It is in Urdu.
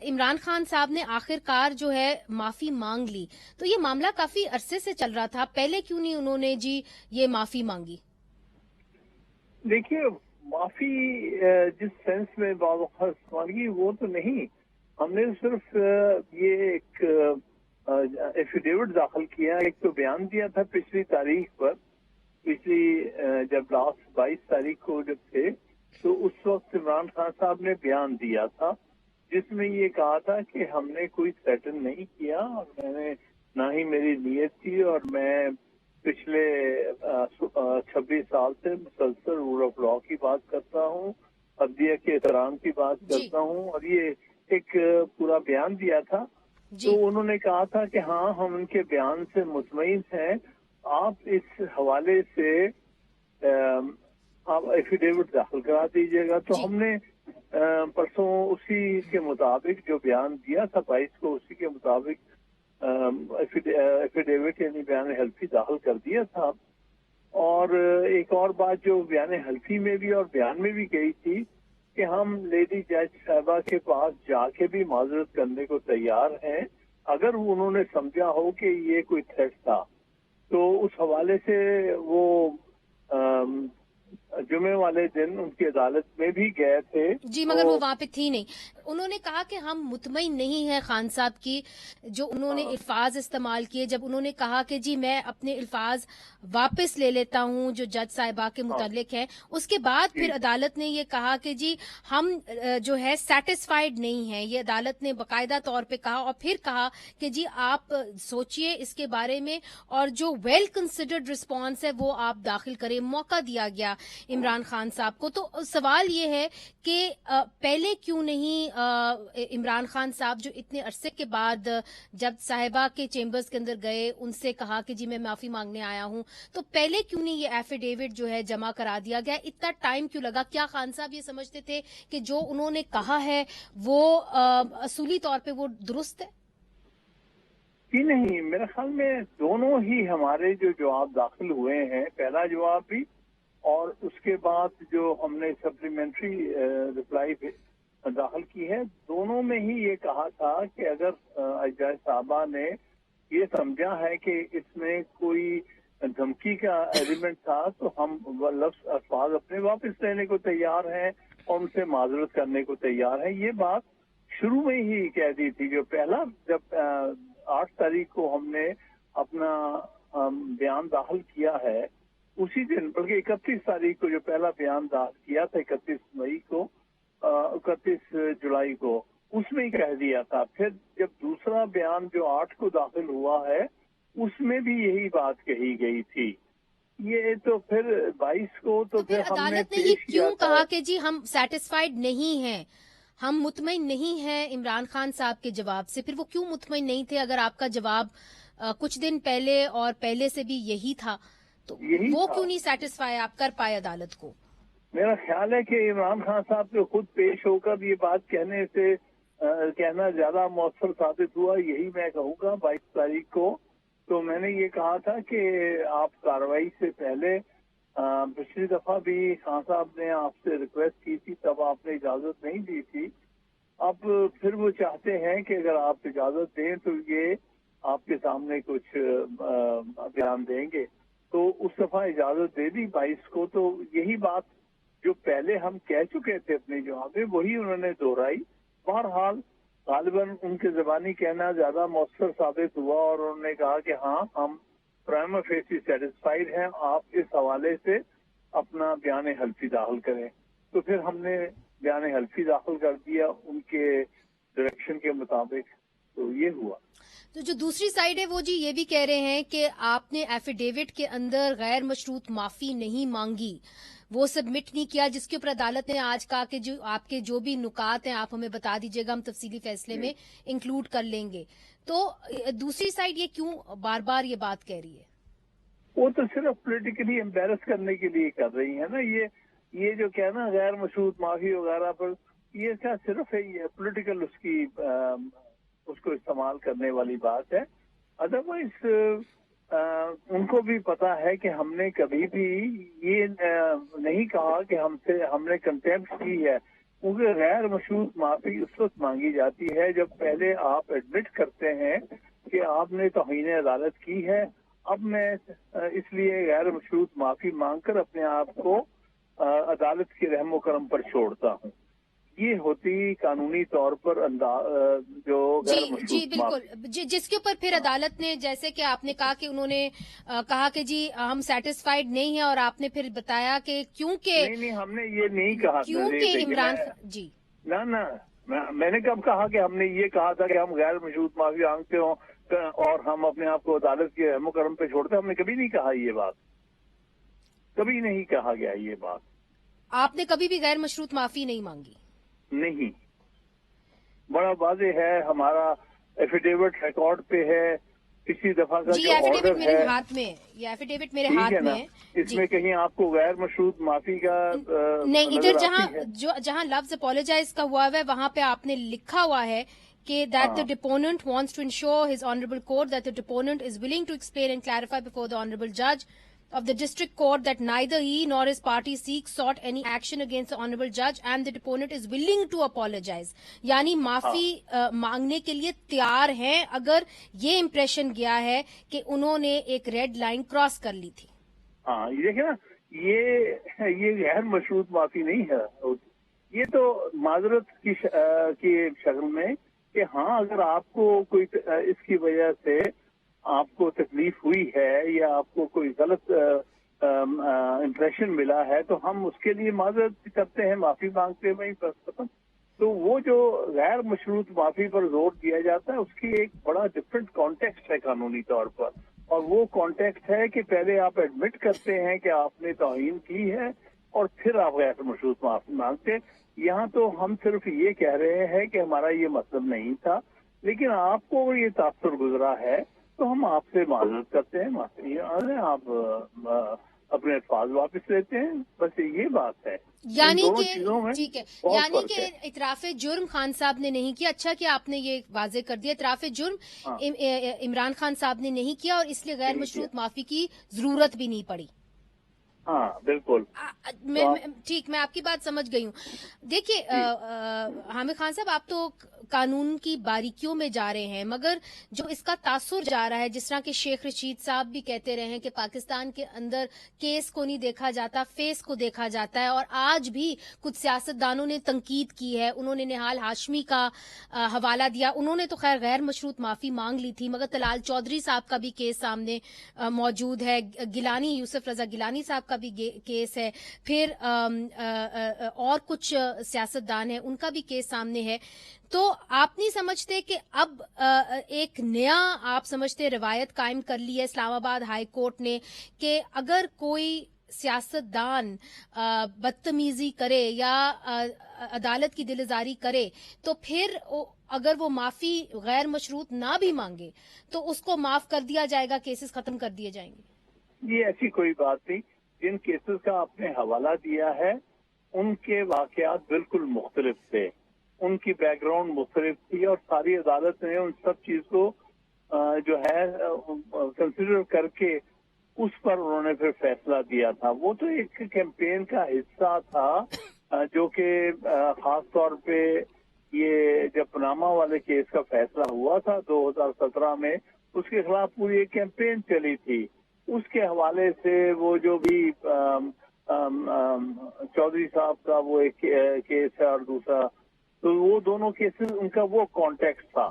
عمران خان صاحب نے آخر کار جو ہے معافی مانگ لی، تو یہ معاملہ کافی عرصے سے چل رہا تھا، پہلے کیوں نہیں انہوں نے جی یہ معافی مانگی؟ دیکھیے، معافی جس سینس میں مانگی وہ تو نہیں. ہم نے صرف یہ ایک ایفیڈیوٹ داخل کیا، ایک تو بیان دیا تھا پچھلی تاریخ پر، پچھلی جب لاسٹ 22 تاریخ کو جب تھے تو اس وقت عمران خان صاحب نے بیان دیا تھا جس میں یہ کہا تھا کہ ہم نے کوئی تھریٹن نہیں کیا اور میں نے نہ ہی میری نیت تھی، اور میں پچھلے 26 سال سے مسلسل رول آف لا کی بات کرتا ہوں، عدلیہ کے احترام کی بات کرتا ہوں، اور یہ ایک پورا بیان دیا تھا. تو انہوں نے کہا تھا کہ ہاں ہم ان کے بیان سے مطمئن ہیں، آپ اس حوالے سے آپ ایفیڈیوٹ داخل کرا دیجیے گا. تو ہم نے پرسوں اسی کے مطابق جو بیان دیا تھا 22 کو، اسی کے مطابق ایفیڈیوٹ یعنی بیان حلفی داخل کر دیا تھا. اور ایک اور بات جو بیان حلفی میں بھی اور بیان میں بھی کہی تھی کہ ہم لیڈی جج صاحبہ کے پاس جا کے بھی معذرت کرنے کو تیار ہیں اگر انہوں نے سمجھا ہو کہ یہ کوئی تھریٹ تھا. تو اس حوالے سے وہ جمعے والے دن ان کی عدالت میں بھی گئے تھے. جی مگر وہ وہاں پہ تھی نہیں. انہوں نے کہا کہ ہم مطمئن نہیں ہیں خان صاحب کی جو انہوں نے الفاظ استعمال کیے، جب انہوں نے کہا کہ جی میں اپنے الفاظ واپس لے لیتا ہوں جو جج صاحبہ کے متعلق ہیں، اس کے بعد پھر عدالت نے یہ کہا کہ جی ہم جو ہے سیٹسفائیڈ نہیں ہیں. یہ عدالت نے باقاعدہ طور پہ کہا اور پھر کہا کہ جی آپ سوچئے اس کے بارے میں اور جو ویل کنسیڈرڈ رسپانس ہے وہ آپ داخل کریں. موقع دیا گیا عمران خان صاحب کو. تو سوال یہ ہے کہ پہلے کیوں نہیں عمران خان صاحب جو اتنے عرصے کے بعد جب صاحبہ کے چیمبرز کے اندر گئے ان سے کہا کہ جی میں معافی مانگنے آیا ہوں، تو پہلے کیوں نہیں یہ ایفیڈیوٹ جو ہے جمع کرا دیا گیا؟ اتنا ٹائم کیوں لگا؟ کیا خان صاحب یہ سمجھتے تھے کہ جو انہوں نے کہا ہے وہ اصولی طور پہ وہ درست ہے؟ جی نہیں، میرے خیال میں دونوں ہی ہمارے جو جواب داخل ہوئے ہیں، پہلا جواب بھی اور اس کے بعد جو ہم نے سپلیمنٹری رپلائی داخل کی ہے، دونوں میں ہی یہ کہا تھا کہ اگر جج صاحبہ نے یہ سمجھا ہے کہ اس میں کوئی دھمکی کا ایلیمنٹ تھا تو ہم لفظ الفاظ اپنے واپس لینے کو تیار ہیں اور ان سے معذرت کرنے کو تیار ہیں. یہ بات شروع میں ہی کہہ دی تھی. جو پہلا جب 8 تاریخ کو ہم نے اپنا بیان داخل کیا ہے، اسی دن بلکہ 31 تاریخ کو جو پہلا بیان داخل کیا تھا 31 جولائی کو، اس میں ہی کہہ دیا تھا. پھر جب دوسرا بیان جو 8 کو داخل ہوا ہے اس میں بھی یہی بات کہی گئی تھی. یہ تو پھر 22 کو تو پھر ہم نے عدالت نے یہ کیوں کہا کہ جی ہم سیٹسفائیڈ نہیں ہیں، ہم مطمئن نہیں ہیں عمران خان صاحب کے جواب سے؟ پھر وہ کیوں مطمئن نہیں تھے اگر آپ کا جواب کچھ دن پہلے اور پہلے سے بھی یہی تھا؟ تو وہ کیوں نہیں سیٹسفائی آپ کر پائے عدالت کو؟ میرا خیال ہے کہ عمران خان صاحب کو خود پیش ہو کر یہ بات کہنا زیادہ مؤثر ثابت ہوا. یہی میں کہوں گا 22 تاریخ کو تو میں نے یہ کہا تھا کہ آپ کارروائی سے پہلے پچھلی دفعہ بھی خان صاحب نے آپ سے ریکویسٹ کی تھی، تب آپ نے اجازت نہیں دی تھی. اب پھر وہ چاہتے ہیں کہ اگر آپ اجازت دیں تو یہ آپ کے سامنے کچھ بیان دیں گے. تو اس دفعہ اجازت دے دی 22 کو. تو یہی بات جو پہلے ہم کہہ چکے تھے اپنے جواب میں وہی انہوں نے دہرائی. بہرحال غالباً ان کے زبانی کہنا زیادہ مؤثر ثابت ہوا اور انہوں نے کہا کہ ہاں ہم پرائما فیسی سیٹسفائیڈ ہیں، آپ اس حوالے سے اپنا بیان حلفی داخل کریں. تو پھر ہم نے بیان حلفی داخل کر دیا ان کے ڈائریکشن کے مطابق. تو یہ ہوا. تو جو دوسری سائڈ ہے وہ جی یہ بھی کہہ رہے ہیں کہ آپ نے ایفیڈیوٹ کے اندر غیر مشروط معافی نہیں مانگی، وہ سبمٹ نہیں کیا، جس کے اوپر عدالت نے آج کہا کہ جو آپ کے جو بھی نکات ہیں آپ ہمیں بتا دیجیے گا، ہم تفصیلی فیصلے میں انکلوڈ کر لیں گے. تو دوسری سائڈ یہ کیوں بار بار یہ بات کہہ رہی ہے؟ وہ تو صرف پولیٹیکلی امبیرس کرنے کے لیے کر رہی ہے نا. یہ جو کہنا غیر مشروط معافی وغیرہ پر یہ کیا صرف ہے، یہ پولیٹیکل اس کو استعمال کرنے والی بات ہے. ادروائز ان کو بھی پتا ہے کہ ہم نے کبھی بھی یہ نہیں کہا کہ ہم نے کنٹیمپٹ کی ہے. کیونکہ غیر مشروط معافی اس وقت مانگی جاتی ہے جب پہلے آپ ایڈمٹ کرتے ہیں کہ آپ نے توہین عدالت کی ہے، اب میں اس لیے غیر مشروط معافی مانگ کر اپنے آپ کو عدالت کے رحم و کرم پر چھوڑتا ہوں. یہ ہوتی قانونی طور پر جو غیر جی مشروط جی بالکل. معافی. جس کے اوپر پھر عدالت نے، جیسے کہ آپ نے کہا کہ انہوں نے کہا کہ جی ہم سیٹسفائیڈ نہیں ہیں، اور آپ نے پھر بتایا کہ کیونکہ نہیں ہم نے یہ نہیں کہا. عمران جی نہ میں نے کب کہا کہ ہم نے یہ کہا تھا کہ ہم غیر مشروط معافی مانگتے ہوں اور ہم اپنے آپ کو عدالت کے رحم و کرم پہ چھوڑتے ہیں؟ ہم نے کبھی نہیں کہا یہ بات، کبھی نہیں کہا گیا یہ بات. آپ نے کبھی بھی غیر مشروط معافی نہیں مانگی؟ نہیں. بڑا واضح ہے، ہمارا ایفیڈیوٹ ریکارڈ پہ ہے، پچھلی دفعہ کا جی جو ایفیڈیوٹ آرڈر میرے ہے. ہاتھ میں ہے، یہ ایفیڈیوٹ میرے ٹھیک ہے ہاتھ میں نا، ہے. اس جی میں کہیں آپ کو غیر مشروط معافی کا نہیں، ادھر نظر آتی ہے؟ جہاں لفظ اپولوجائز کا ہوا ہے وہاں پہ آپ نے لکھا ہوا ہے کہ that the ہاں deponent wants to ensure his honorable court that the deponent is willing to explain and clarify before the honorable judge of the district court that neither he nor his party sought any action against the honorable judge and the deponent is willing to apologize. یعنی ہاں معافی مانگنے کے لیے تیار ہیں اگر یہ امپریشن گیا ہے کہ انہوں نے ایک ریڈ لائن کراس کر لی تھی. ہاں، یہ دیکھیں نا، یہ غیر مشروط معافی نہیں ہے، یہ تو معذرت کی شکل میں کہ ہاں اگر آپ کو کوئی اس کی وجہ سے آپ کو تکلیف ہوئی ہے یا آپ کو کوئی غلط امپریشن ملا ہے تو ہم اس کے لیے معذرت کرتے ہیں، معافی مانگتے ہیں. ختم. تو وہ جو غیر مشروط معافی پر زور دیا جاتا ہے اس کی ایک بڑا ڈفرینٹ کانٹیکسٹ ہے قانونی طور پر، اور وہ کانٹیکسٹ ہے کہ پہلے آپ ایڈمٹ کرتے ہیں کہ آپ نے توہین کی ہے اور پھر آپ غیر مشروط معافی مانگتے. یہاں تو ہم صرف یہ کہہ رہے ہیں کہ ہمارا یہ مطلب نہیں تھا، لیکن آپ کو یہ تاثر گزرا ہے تو ہم آپ سے معذرت کرتے ہیں، معافی آپ اپنے الفاظ واپس لیتے ہیں. بس یہ بات ہے، ان یعنی دونوں کہ چیزوں میں ٹھیک ہے، بہت یعنی فرق کہ ہے. اعتراف جرم خان صاحب نے نہیں کیا. اچھا کہ آپ نے یہ واضح کر دیا، اعتراف جرم ہاں عمران خان صاحب نے نہیں کیا اور اس لیے غیر نہیں کیا. مشروط معافی کی ضرورت بھی نہیں پڑی. ہاں بالکل. تو ٹھیک، میں آپ کی بات سمجھ گئی ہوں. دیکھیے حامد خان صاحب، آپ تو قانون کی باریکیوں میں جا رہے ہیں، مگر جو اس کا تاثر جا رہا ہے، جس طرح کہ شیخ رشید صاحب بھی کہتے رہے ہیں کہ پاکستان کے اندر کیس کو نہیں دیکھا جاتا، فیس کو دیکھا جاتا ہے، اور آج بھی کچھ سیاستدانوں نے تنقید کی ہے. انہوں نے نہال ہاشمی کا حوالہ دیا. انہوں نے تو خیر غیر مشروط معافی مانگ لی تھی، مگر طلال چودھری صاحب کا بھی کیس سامنے موجود ہے. گیلانی، یوسف رضا گیلانی صاحب کا بھی کیس ہے. پھر اور کچھ سیاستدان ہیں، ان کا بھی کیس سامنے ہے. تو آپ نہیں سمجھتے کہ اب ایک نیا آپ سمجھتے روایت قائم کر لی ہے اسلام آباد ہائی کورٹ نے کہ اگر کوئی سیاستدان بدتمیزی کرے یا عدالت کی دلزاری کرے تو پھر اگر وہ معافی غیر مشروط نہ بھی مانگے تو اس کو معاف کر دیا جائے گا، کیسز ختم کر دیے جائیں گے؟ یہ ایسی کوئی بات نہیں. جن کیسز کا آپ نے حوالہ دیا ہے ان کے واقعات بالکل مختلف تھے، ان کی بیک گراؤنڈ مختلف تھی، اور ساری عدالت نے ان سب چیز کو جو ہے کنسیڈر کر کے اس پر انہوں نے پھر فیصلہ دیا تھا. وہ تو ایک کیمپین کا حصہ تھا جو کہ خاص طور پہ یہ جب پاناما والے کیس کا فیصلہ ہوا تھا 2017 میں، اس کے خلاف پوری ایک کیمپین چلی تھی. اس کے حوالے سے وہ جو بھی چودھری صاحب کا وہ ایک کیس ہے اور دوسرا، تو وہ دونوں کیسز ان کا وہ کانٹیکسٹ تھا.